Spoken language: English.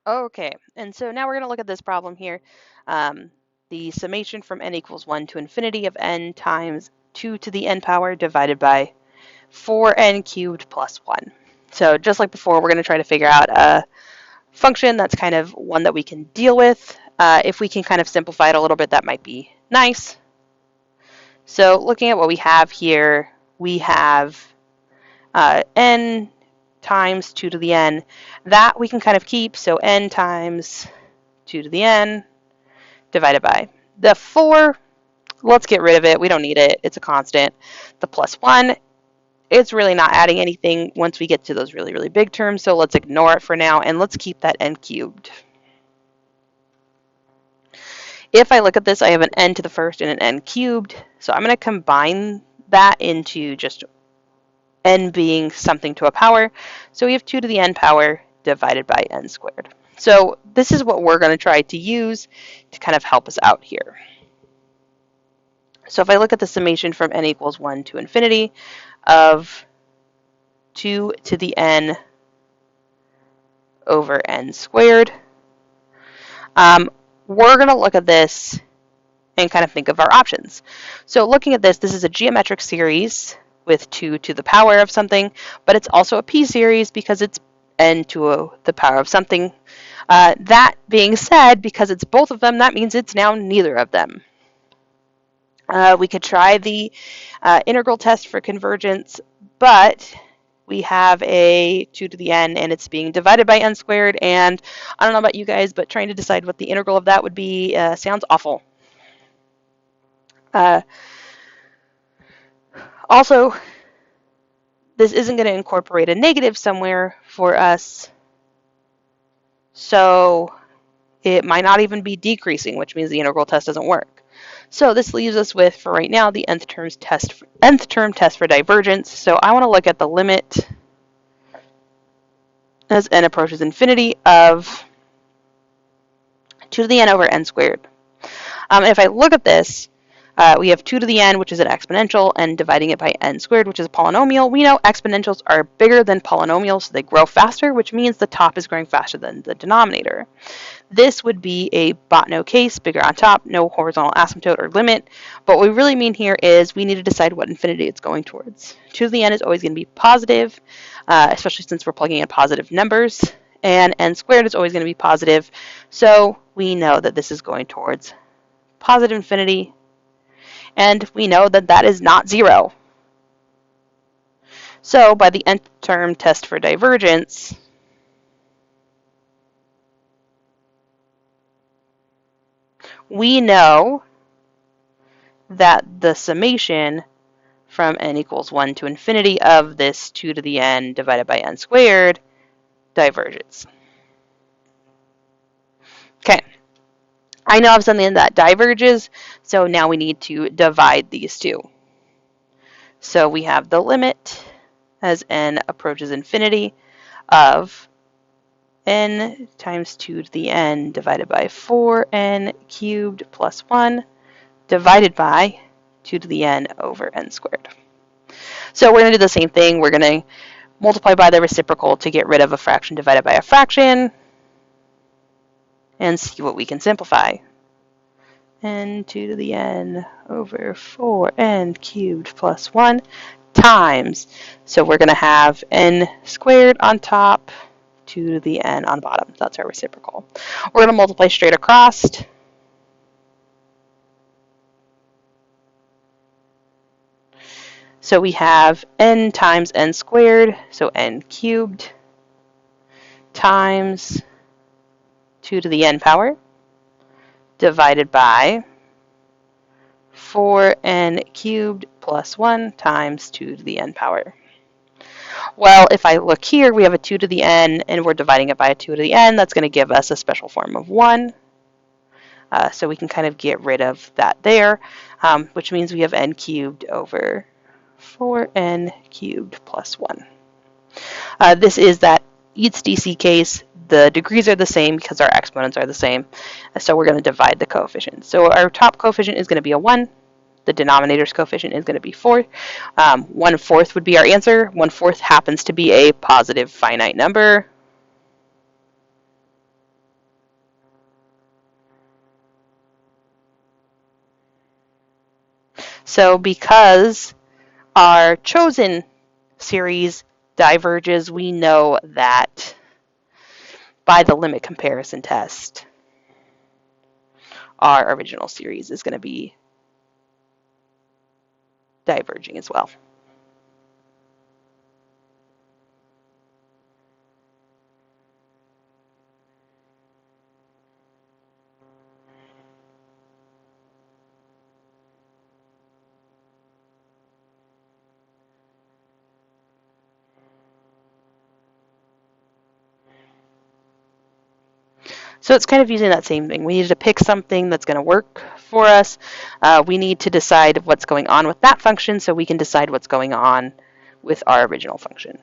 Okay, and so now we're going to look at this problem here. Um, the summation from n equals 1 to infinity of n times 2 to the n power divided by 4n cubed plus 1. So just like before, we're going to try to figure out a function that's kind of one that we can deal with. If we can kind of simplify it a little bit, that might be nice. So looking at what we have here, we have n times 2 to the n. That we can kind of keep, so n times 2 to the n divided by the 4. Let's get rid of it. We don't need it. It's a constant. The plus 1, it's really not adding anything once we get to those really, really big terms, so let's ignore it for now, and let's keep that n cubed. If I look at this, I have an n to the first and an n cubed, so I'm going to combine that into just n being something to a power. So we have 2 to the n power divided by n squared. So this is what we're going to try to use to kind of help us out here. So if I look at the summation from n equals 1 to infinity of 2 to the n over n squared, we're going to look at this and kind of think of our options. So looking at this, this is a geometric series with 2 to the power of something, but it's also a p-series because it's n to the power of something. That being said, because it's both of them, that means it's now neither of them. We could try the integral test for convergence, but we have a 2 to the n and it's being divided by n squared, and I don't know about you guys, but trying to decide what the integral of that would be sounds awful. Also, this isn't going to incorporate a negative somewhere for us, so it might not even be decreasing, which means the integral test doesn't work. So this leaves us with, for right now, the nth term test for divergence. So I want to look at the limit as n approaches infinity of 2 to the n over n squared. If I look at this, we have 2 to the n, which is an exponential, and dividing it by n squared, which is a polynomial. We know exponentials are bigger than polynomials, so they grow faster, which means the top is growing faster than the denominator. This would be a Botno case, bigger on top, no horizontal asymptote or limit. But what we really mean here is we need to decide what infinity it's going towards. 2 to the n is always going to be positive, especially since we're plugging in positive numbers, and n squared is always going to be positive. So we know that this is going towards positive infinity, and we know that that is not 0. So by the nth term test for divergence, we know that the summation from n equals 1 to infinity of this 2 to the n divided by n squared diverges. Okay, I know of something that diverges, so now we need to divide these two. So we have the limit as n approaches infinity of n times 2 to the n divided by 4n cubed plus 1 divided by 2 to the n over n squared. So we're going to do the same thing. We're going to multiply by the reciprocal to get rid of a fraction divided by a fraction and see what we can simplify. N 2 to the n over 4n cubed plus 1 times. So we're going to have n squared on top, 2 to the n on bottom. That's our reciprocal. We're going to multiply straight across. So we have n times n squared, so n cubed, times 2 to the n power, divided by 4n cubed plus 1 times 2 to the n power. Well, if I look here, we have a 2 to the n, and we're dividing it by a 2 to the n. That's going to give us a special form of 1. So we can kind of get rid of that there, which means we have n cubed over 4n cubed plus 1. This is that Eats DC case. The degrees are the same because our exponents are the same. So we're going to divide the coefficients. So our top coefficient is going to be a 1. The denominator's coefficient is going to be 4. 1/4 would be our answer. 1/4 happens to be a positive finite number. So because our chosen series diverges, we know that by the limit comparison test, our original series is going to be diverging as well. So it's kind of using that same thing. We need to pick something that's going to work for us. We need to decide what's going on with that function so we can decide what's going on with our original function.